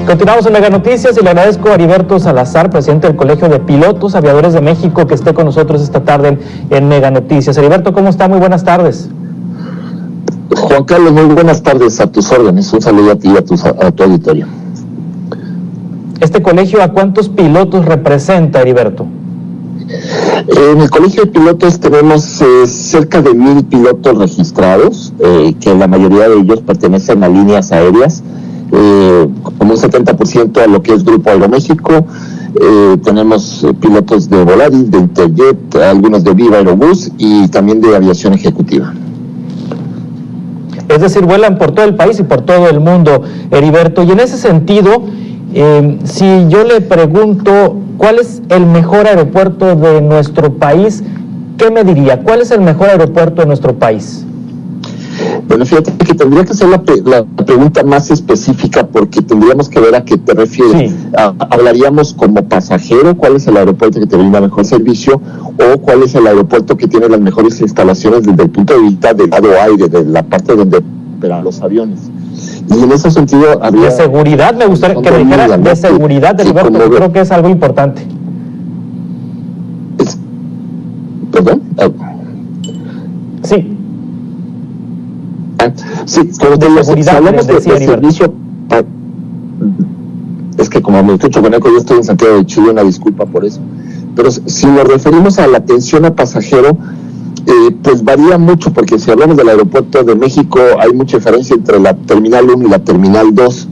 Continuamos en Mega Noticias y le agradezco a Heriberto Salazar, presidente del Colegio de Pilotos Aviadores de México, que esté con nosotros esta tarde en Mega Noticias. Heriberto, ¿cómo está? Muy buenas tardes. Juan Carlos, muy buenas tardes, a tus órdenes. Un saludo a ti y a tu auditorio. ¿Este colegio a cuántos pilotos representa, Heriberto? En el Colegio de Pilotos tenemos cerca de 1,000 pilotos registrados, que la mayoría de ellos pertenecen a líneas aéreas, como un 70% a lo que es Grupo Aeroméxico. Tenemos pilotos de Volaris, de Interjet, algunos de Viva Aerobús y también de aviación ejecutiva. Es decir, vuelan por todo el país y por todo el mundo, Heriberto. Y en ese sentido, si yo le pregunto cuál es el mejor aeropuerto de nuestro país, ¿qué me diría? ¿Cuál es el mejor aeropuerto de nuestro país? Bueno, fíjate que tendría que ser la pregunta más específica, porque tendríamos que ver a qué te refieres. Sí. Hablaríamos como pasajero, ¿cuál es el aeropuerto que te brinda mejor servicio? ¿O cuál es el aeropuerto que tiene las mejores instalaciones desde el punto de vista del lado aire, de la parte donde operan los aviones? Y en ese sentido habría... De seguridad, me gustaría que me dijera de seguridad del aeropuerto, yo creo que es algo importante. ¿Perdón? Sí. Sí, como te digo, si hablamos de servicio, es que como me escucho con eco, yo estoy en Santiago de Chile, una disculpa por eso, pero si nos referimos a la atención a pasajero, pues varía mucho, porque si hablamos del aeropuerto de México, hay mucha diferencia entre la Terminal 1 y la Terminal 2.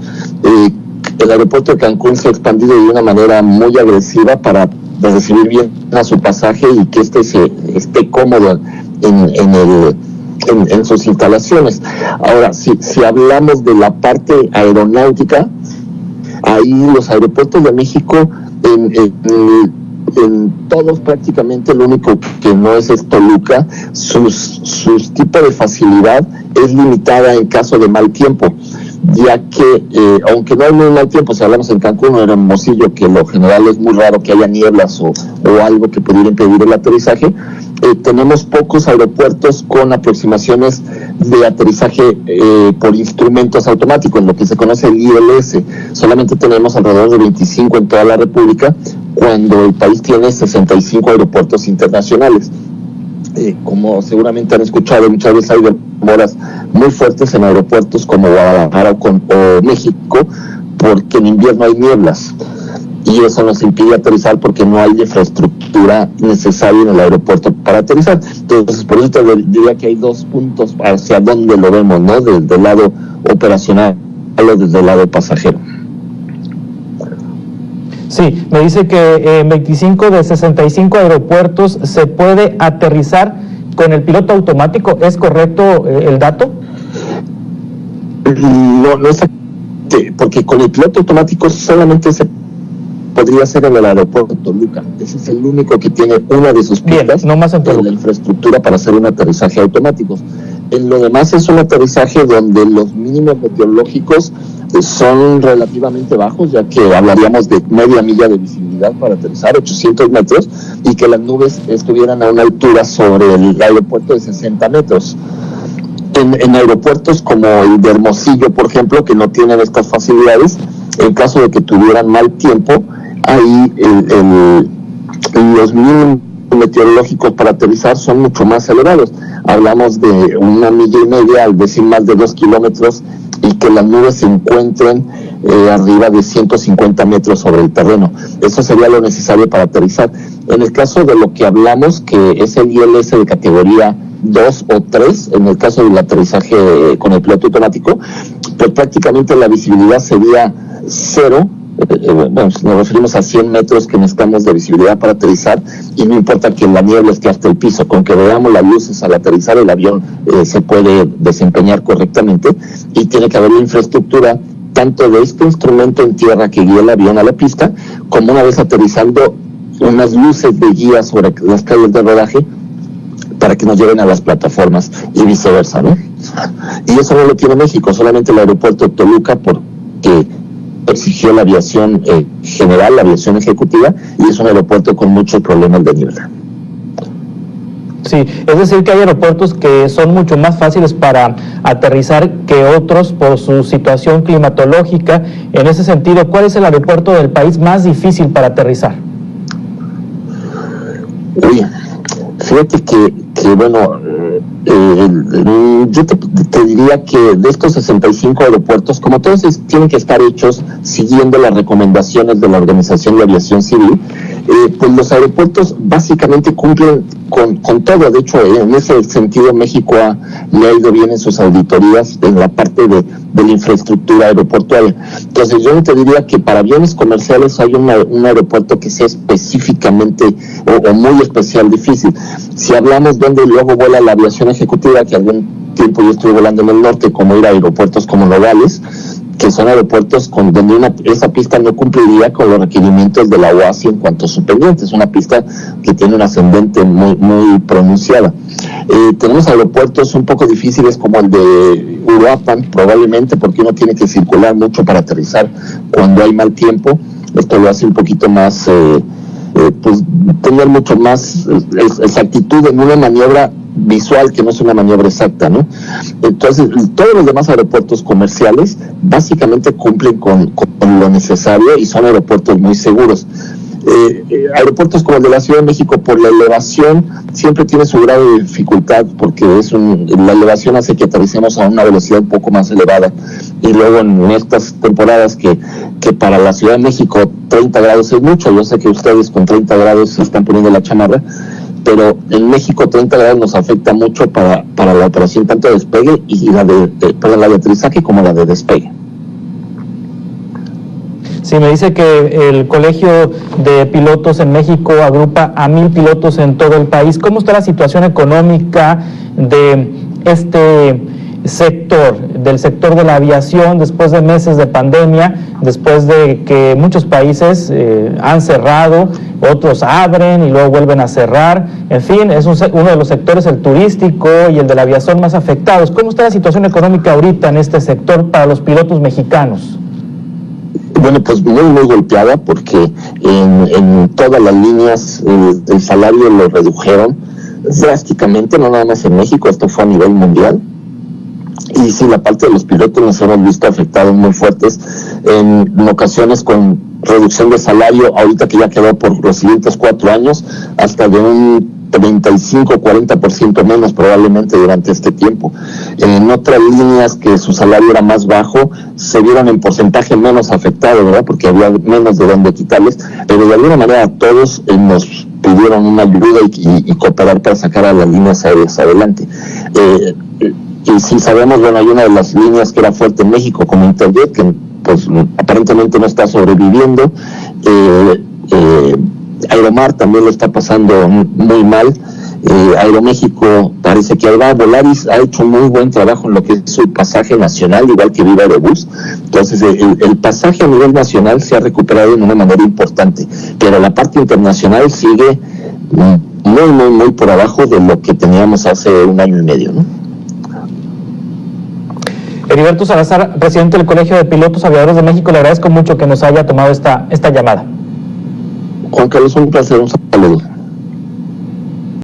El aeropuerto de Cancún se ha expandido de una manera muy agresiva para recibir bien a su pasaje y que esté cómodo en sus instalaciones. Ahora, si hablamos de la parte aeronáutica, ahí los aeropuertos de México, en todos prácticamente, lo único que no es Toluca, sus tipos de facilidad es limitada en caso de mal tiempo, ya que aunque no hay muy mal tiempo, si hablamos en Cancún o en Hermosillo, que lo general es muy raro que haya nieblas o algo que pudiera impedir el aterrizaje, tenemos pocos aeropuertos con aproximaciones de aterrizaje por instrumentos automáticos, lo que se conoce el ILS. Solamente tenemos alrededor de 25 en toda la República, cuando el país tiene 65 aeropuertos internacionales. Como seguramente han escuchado, muchas veces hay demoras muy fuertes en aeropuertos como Guadalajara o México, porque en invierno hay nieblas y eso nos impide aterrizar porque no hay infraestructura necesaria en el aeropuerto para aterrizar. Entonces, por eso te diría que hay dos puntos hacia donde lo vemos, ¿no? Desde el lado operacional o desde el lado pasajero. Sí, me dice que en 25 de 65 aeropuertos se puede aterrizar con el piloto automático. ¿Es correcto el dato? No es porque con el piloto automático solamente se podría hacer en el aeropuerto de Toluca. Ese es el único que tiene una de sus pistas, no más en la infraestructura para hacer un aterrizaje automático. En lo demás es un aterrizaje donde los mínimos meteorológicos son relativamente bajos, ya que hablaríamos de media milla de visibilidad para aterrizar, 800 metros, y que las nubes estuvieran a una altura sobre el aeropuerto de 60 metros. En aeropuertos como el de Hermosillo, por ejemplo, que no tienen estas facilidades, en caso de que tuvieran mal tiempo, ahí los mínimos meteorológicos para aterrizar son mucho más elevados. Hablamos de 1,5 millas, al decir más de 2 kilómetros, y que las nubes se encuentren arriba de 150 metros sobre el terreno. Eso sería lo necesario para aterrizar. En el caso de lo que hablamos, que es el ILS de categoría 2 o 3, en el caso del aterrizaje con el piloto automático, pues prácticamente la visibilidad sería cero. Bueno, nos referimos a 100 metros que necesitamos de visibilidad para aterrizar, y no importa que la niebla esté hasta el piso, con que veamos las luces al aterrizar el avión se puede desempeñar correctamente, y tiene que haber una infraestructura tanto de este instrumento en tierra que guía el avión a la pista, como una vez aterrizando unas luces de guía sobre las calles de rodaje para que nos lleven a las plataformas y viceversa, ¿no? Y eso no lo tiene México, solamente el aeropuerto de Toluca, porque exigió la aviación general, la aviación ejecutiva, y es un aeropuerto con muchos problemas de niebla. Sí, es decir que hay aeropuertos que son mucho más fáciles para aterrizar que otros por su situación climatológica. En ese sentido, ¿cuál es el aeropuerto del país más difícil para aterrizar? Oye, fíjate que bueno, yo te diría que de estos 65 aeropuertos, como todos tienen que estar hechos siguiendo las recomendaciones de la Organización de Aviación Civil, pues los aeropuertos básicamente cumplen con todo. De hecho, en ese sentido México le ha ido bien en sus auditorías en la parte de la infraestructura aeroportuaria. Entonces yo no te diría que para aviones comerciales hay un aeropuerto que sea específicamente o muy especial difícil. Si hablamos donde luego vuela la aviación ejecutiva, que algún tiempo yo estuve volando en el norte, como ir a aeropuertos como Nogales, que son aeropuertos donde esa pista no cumpliría con los requerimientos de la OASI en cuanto a su pendiente. Es una pista que tiene un ascendente muy pronunciada. Tenemos aeropuertos un poco difíciles como el de Uruapan, probablemente porque uno tiene que circular mucho para aterrizar cuando hay mal tiempo. Esto lo hace un poquito más, pues tener mucho más exactitud en una maniobra visual que no es una maniobra exacta, ¿no? Entonces, todos los demás aeropuertos comerciales básicamente cumplen con lo necesario y son aeropuertos muy seguros. Aeropuertos como el de la Ciudad de México, por la elevación, siempre tiene su grado de dificultad, porque la elevación hace que aterricemos a una velocidad un poco más elevada, y luego en estas temporadas que para la Ciudad de México 30 grados es mucho. Yo sé que ustedes con 30 grados se están poniendo la chamarra, pero en México 30 grados nos afecta mucho para la operación tanto de despegue y la de aterrizaje como la de despegue. Sí, me dice que el Colegio de Pilotos en México agrupa a 1,000 pilotos en todo el país. ¿Cómo está la situación económica de este sector, del sector de la aviación, después de meses de pandemia, después de que muchos países han cerrado, otros abren y luego vuelven a cerrar? En fin, es uno de los sectores, el turístico y el de la aviación, más afectados. ¿Cómo está la situación económica ahorita en este sector para los pilotos mexicanos? Bueno, pues muy golpeada, porque en todas las líneas el salario lo redujeron drásticamente, no nada más en México, esto fue a nivel mundial. Y sí, la parte de los pilotos nos hemos visto afectados muy fuertes, en ocasiones con reducción de salario, ahorita que ya quedó por los siguientes 4 años, hasta de un 35-40% menos probablemente durante este tiempo. En otras líneas que su salario era más bajo, se vieron en porcentaje menos afectados, ¿verdad? Porque había menos de dónde quitarles, pero de alguna manera todos nos pidieron una ayuda y cooperar para sacar a las líneas aéreas adelante. Y si sabemos, bueno, hay una de las líneas que era fuerte en México, como Interjet, que pues aparentemente no está sobreviviendo. Aeromar también lo está pasando muy mal. Aeroméxico parece que ahí va. Volaris ha hecho muy buen trabajo en lo que es su pasaje nacional, igual que Viva Aerobús. Entonces el pasaje a nivel nacional se ha recuperado de una manera importante, pero la parte internacional sigue muy por abajo de lo que teníamos hace 1 año y medio, ¿no? Heriberto Salazar, presidente del Colegio de Pilotos Aviadores de México, le agradezco mucho que nos haya tomado esta llamada. Juan Carlos, un placer, un saludo.